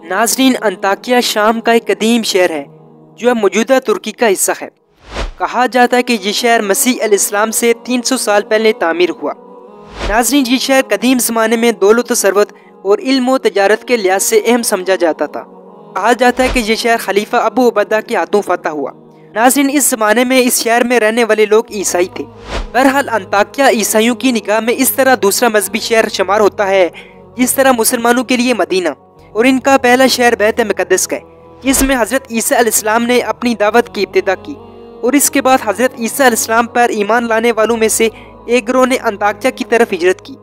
ناظرین، انطاکیہ شام کا ایک قدیم شہر ہے جو اب موجودہ ترکی کا حصہ ہے۔ کہا جاتا ہے کہ یہ شہر مسیح علیہ السلام سے 300 سال پہلے تعمیر ہوا۔ ناظرین، یہ شہر قدیم زمانے میں دولت و ثروت اور علم و تجارت کے لحاظ سے اہم سمجھا جاتا تھا۔ کہا جاتا ہے کہ یہ شہر خلیفہ ابو عبیدہ کے ہاتھوں فتح ہوا۔ ناظرین، اس زمانے میں اس شہر میں رہنے والے لوگ عیسائی تھے۔ بہرحال انطاکیہ عیسائیوں کی نگاہ میں اس طرح دوسرا مذہبی شہر شمار ہوتا ہے جس طرح مسلمانوں کے لیے مدینہ، اور ان کا پہلا شہر بیت مقدس کا ہے جس میں حضرت عیسیٰ علیہ السلام نے اپنی دعوت کی ابتدا کی، اور اس کے بعد حضرت عیسیٰ علیہ السلام پر ایمان لانے والوں میں سے ایک گروہ نے انطاکیہ کی طرف ہجرت کی۔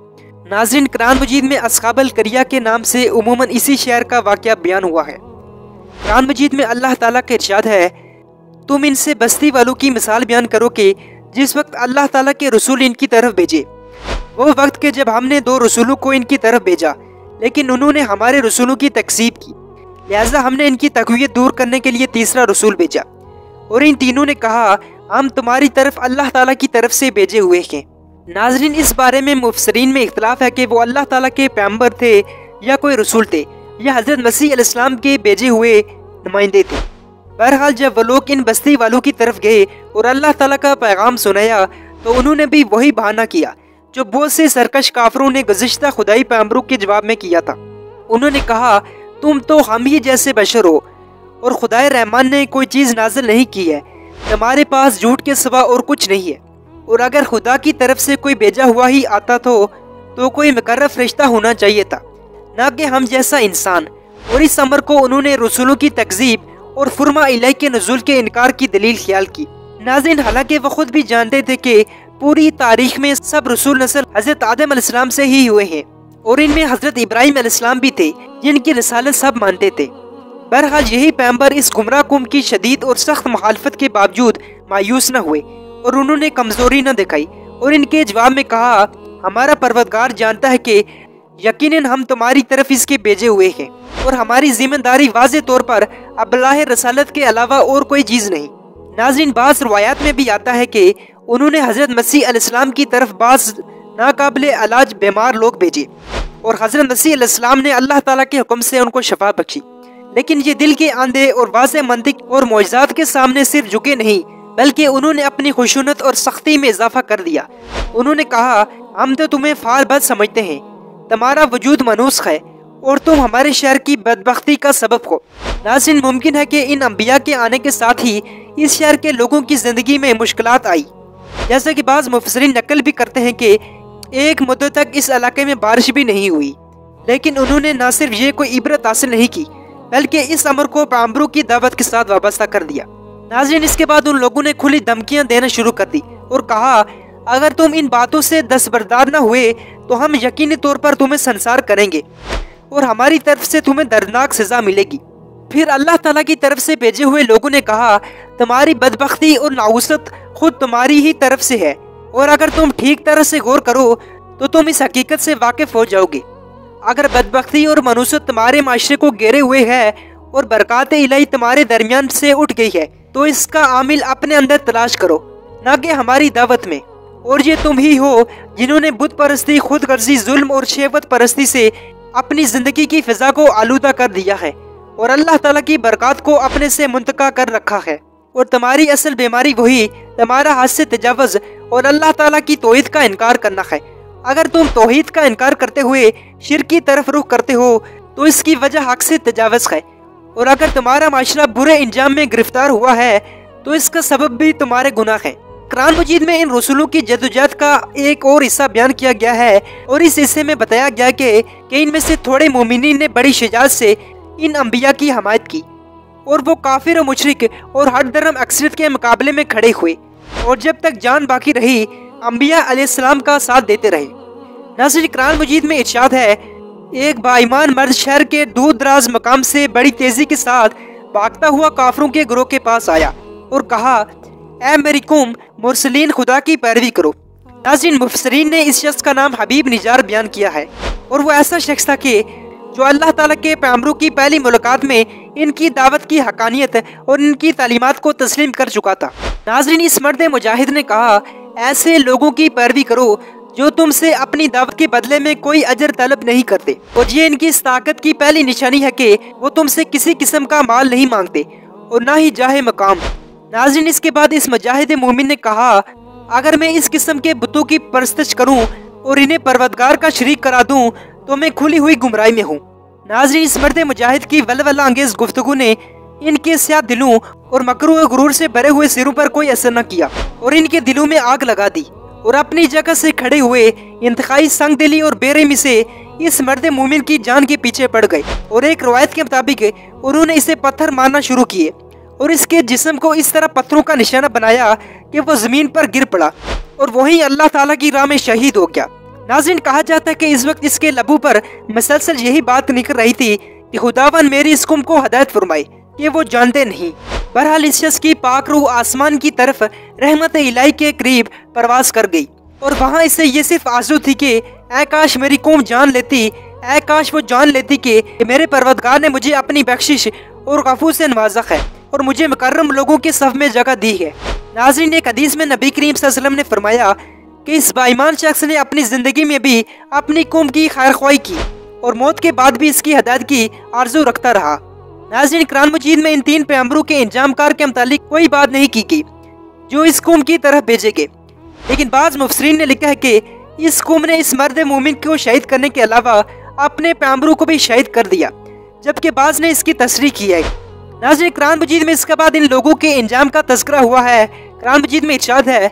ناظرین، قرآن مجید میں اصحاب القریہ کے نام سے عموماً اسی شہر کا واقعہ بیان ہوا ہے۔ قرآن مجید میں اللہ تعالیٰ کا ارشاد ہے، تم ان سے بستی والوں کی مثال بیان کرو کہ جس وقت اللہ تعالیٰ کے رسول ان کی طرف بھیجے، وہ وقت کہ جب ہم نے 2 رسولوں کو ان کی طرف بھیجا لیکن انہوں نے ہمارے رسولوں کی تکذیب کی، لہٰذا ہم نے ان کی تقویت دور کرنے کے لیے تیسرا رسول بھیجا، اور ان تینوں نے کہا ہم تمہاری طرف اللہ تعالیٰ کی طرف سے بھیجے ہوئے ہیں۔ ناظرین، اس بارے میں مفسرین میں اختلاف ہے کہ وہ اللہ تعالیٰ کے پیغمبر تھے یا کوئی رسول تھے یا حضرت مسیح علیہ السلام کے بھیجے ہوئے نمائندے تھے۔ بہرحال جب وہ لوگ ان بستی والوں کی طرف گئے اور اللہ تعالیٰ کا پیغام سنایا تو انہوں نے بھی وہی بہانہ کیا جو بہت سے سرکش کافروں نے گزشتہ خدائی پیغمبروں کے جواب میں کیا تھا۔ انہوں نے کہا تم تو ہم ہی جیسے بشر ہو اور خدائے رحمان نے کوئی چیز نازل نہیں کی ہے، تمہارے پاس جھوٹ کے سوا اور کچھ نہیں ہے، اور اگر خدا کی طرف سے کوئی بھیجا ہوا ہی آتا تو کوئی مقرر فرشتہ ہونا چاہیے تھا، نہ کہ ہم جیسا انسان۔ اور اس امر کو انہوں نے رسولوں کی تکذیب اور فرما الہی کے نزول کے انکار کی دلیل خیال کی۔ ناظرین، حالانکہ وہ خود بھی جانتے تھے کہ پوری تاریخ میں سب رسول نسل حضرت آدم علیہ السلام سے ہی ہوئے ہیں، اور ان میں حضرت ابراہیم علیہ السلام بھی تھے جن کی رسالت سب مانتے تھے۔ بہرحال یہی پیغمبر اس گمراہ قوم کی شدید اور سخت مخالفت کے باوجود مایوس نہ ہوئے اور انہوں نے کمزوری نہ دکھائی، اور ان کے جواب میں کہا ہمارا پروردگار جانتا ہے کہ یقیناً ہم تمہاری طرف اس کے بھیجے ہوئے ہیں، اور ہماری ذمہ داری واضح طور پر ابلاغ رسالت کے علاوہ اور کوئی چیز نہیں۔ ناظرین، بعض روایات میں بھی آتا ہے کہ انہوں نے حضرت مسیح علیہ السلام کی طرف بعض ناقابل علاج بیمار لوگ بھیجے، اور حضرت مسیح علیہ السلام نے اللہ تعالیٰ کے حکم سے ان کو شفا بخشی، لیکن یہ دل کے اندھے اور واضح منطق اور معجزات کے سامنے صرف جھکے نہیں بلکہ انہوں نے اپنی خشونت اور سختی میں اضافہ کر دیا۔ انہوں نے کہا ہم تو تمہیں فعال بد سمجھتے ہیں، تمہارا وجود منوسخ ہے اور تم ہمارے شہر کی بدبختی کا سبب ہو۔ ناظرین، ممکن ہے کہ ان انبیاء کے آنے کے ساتھ ہی اس شہر کے لوگوں کی زندگی میں مشکلات آئی، جیسا کہ بعض مفسرین نقل بھی کرتے ہیں کہ ایک مدت تک اس علاقے میں بارش بھی نہیں ہوئی، لیکن انہوں نے نہ صرف یہ کوئی عبرت حاصل نہیں کی بلکہ اس امر کو پیغمبروں کی دعوت کے ساتھ وابستہ کر دیا۔ ناظرین، اس کے بعد ان لوگوں نے کھلی دھمکیاں دینا شروع کر دی اور کہا اگر تم ان باتوں سے دستبردار نہ ہوئے تو ہم یقینی طور پر تمہیں سنسار کریں گے اور ہماری طرف سے تمہیں دردناک سزا ملے گی۔ پھر اللہ تعالیٰ کی طرف سے بھیجے ہوئے لوگوں نے کہا تمہاری بدبختی اور نحوست خود تمہاری ہی طرف سے ہے، اور اگر تم ٹھیک طرح سے غور کرو تو تم اس حقیقت سے واقف ہو جاؤ گے، اگر بدبختی اور منوست تمہارے معاشرے کو گھیرے ہوئے ہے اور برکات الہی تمہارے درمیان سے اٹھ گئی ہے تو اس کا عامل اپنے اندر تلاش کرو، نہ کہ ہماری دعوت میں، اور یہ تم ہی ہو جنہوں نے بت پرستی، خود غرضی، ظلم اور شہوت پرستی سے اپنی زندگی کی فضا کو آلودہ کر دیا ہے اور اللہ تعالیٰ کی برکات کو اپنے سے منتقع کر رکھا ہے، اور تمہاری اصل بیماری وہی تمہارا حد سے تجاوز اور اللہ تعالیٰ کی توحید کا انکار کرنا ہے۔ اگر تم توحید کا انکار کرتے ہوئے شرک کی طرف رخ کرتے ہو تو اس کی وجہ حق سے تجاوز ہے، اور اگر تمہارا معاشرہ برے انجام میں گرفتار ہوا ہے تو اس کا سبب بھی تمہارے گناہ ہے۔ قرآن مجید میں ان رسولوں کی جدوجہد کا ایک اور حصہ بیان کیا گیا ہے، اور اس حصے میں بتایا گیا کہ ان میں سے تھوڑے مومنین نے بڑی شجاعت سے ان انبیاء کی حمایت کی، اور وہ کافر و مشرک اور ہر درم اکثریت کے مقابلے میں کھڑے ہوئے اور جب تک جان باقی رہی انبیاء علیہ السلام کا ساتھ دیتے رہے۔ ناظرین، قرآن مجید میں ارشاد ہے ایک با ایمان مرد شہر کے دور دراز مقام سے بڑی تیزی کے ساتھ بھاگتا ہوا کافروں کے گروہ کے پاس آیا اور کہا اے میری قوم، مرسلین خدا کی پیروی کرو۔ ناظرین، مفسرین نے اس شخص کا نام حبیب نجار بیان کیا ہے، اور وہ ایسا شخص تھا کہ جو اللہ تعالیٰ کے پیغمبروں کی پہلی ملاقات میں ان کی دعوت کی حقانیت اور ان کی تعلیمات کو تسلیم کر چکا تھا۔ ناظرین، اس مرد مجاہد نے کہا ایسے لوگوں کی پیروی کرو جو تم سے اپنی دعوت کے بدلے میں کوئی اجر طلب نہیں کرتے، اور یہ ان کی اس طاقت کی پہلی نشانی ہے کہ وہ تم سے کسی قسم کا مال نہیں مانگتے اور نہ ہی جاہ مقام۔ ناظرین، اس کے بعد اس مجاہد مومن نے کہا، اگر میں اس قسم کے بتوں کی پرستش کروں اور انہیں پروردگار کا شریک کرا دوں تو میں کھلی ہوئی گمراہی میں ہوں۔ ناظرین، اس مرد مجاہد کی ولولہ انگیز گفتگو نے ان کے سیاہ دلوں اور مکرو و غرور سے بھرے ہوئے سروں پر کوئی اثر نہ کیا اور ان کے دلوں میں آگ لگا دی، اور اپنی جگہ سے کھڑے ہوئے انتہائی سنگ دلی اور بے رحمی سے اس مرد مومن کی جان کے پیچھے پڑ گئے، اور ایک روایت کے مطابق انہوں نے اسے پتھر مارنا شروع کیے اور اس کے جسم کو اس طرح پتھروں کا نشانہ بنایا کہ وہ زمین پر گر پڑا اور وہیں اللہ تعالیٰ کی راہ میں شہید ہو گیا۔ ناظرین، کہا جاتا ہے کہ اس وقت اس کے لبوں پر مسلسل یہی بات نکل رہی تھی کہ خداوند میری اس قوم کو ہدایت فرمائے کہ وہ جانتے نہیں۔ بہرحال اس شخص کی پاک روح آسمان کی طرف رحمت الہی کے قریب پرواز کر گئی، اور وہاں اسے یہ صرف آرزو تھی کہ اے کاش میری قوم جان لیتی، اے کاش وہ جان لیتی کہ میرے پروردگار نے مجھے اپنی بخشش اور غفو سے نوازا ہے اور مجھے مکرم لوگوں کے صف میں جگہ دی ہے۔ ناظرین، ایک حدیث میں نبی کریم صلی اللہ علیہ وسلم نے فرمایا کہ اس باایمان شخص نے اپنی زندگی میں بھی اپنی قوم کی خیر خواہی کی اور موت کے بعد بھی اس کی ہدایت کی آرزو رکھتا رہا۔ ناظرین، قرآن مجید میں ان تین پیغمبروں کے انجام کار کے متعلق کوئی بات نہیں کی گئی جو اس قوم کی طرف بھیجے گئے، لیکن بعض مفسرین نے لکھا ہے کہ اس قوم نے اس مرد مومن کو شہید کرنے کے علاوہ اپنے پیغمبروں کو بھی شہید کر دیا، جبکہ بعض نے اس کی تصریح کی ہے۔ ناظرین، قرآن مجید میں اس کے بعد ان لوگوں کے انجام کا تذکرہ ہوا ہے۔ قرآن مجید میں ارشاد ہے،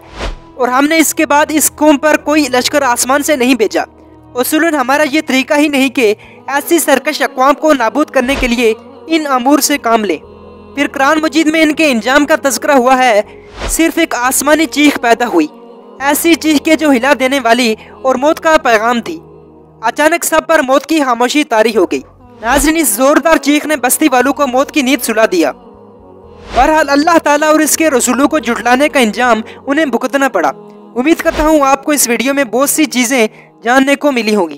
اور ہم نے اس کے بعد اس قوم پر کوئی لشکر آسمان سے نہیں بھیجا، اصولاً ہمارا یہ طریقہ ہی نہیں کہ ایسی سرکش اقوام کو نابود کرنے کے لیے ان امور سے کام لیں۔ پھر قرآن مجید میں ان کے انجام کا تذکرہ ہوا ہے، صرف ایک آسمانی چیخ پیدا ہوئی، ایسی چیخ کے جو ہلا دینے والی اور موت کا پیغام تھی۔ اچانک سب پر موت کی خاموشی طاری ہو گئی۔ ناظرین، اس زوردار چیخ نے بستی والوں کو موت کی نیند سلا دیا۔ بہرحال اللہ تعالیٰ اور اس کے رسولوں کو جھٹلانے کا انجام انہیں بھگتنا پڑا۔ امید کرتا ہوں آپ کو اس ویڈیو میں بہت سی چیزیں جاننے کو ملی ہوں گی۔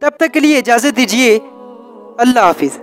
تب تک کے لیے اجازت دیجیے، اللہ حافظ۔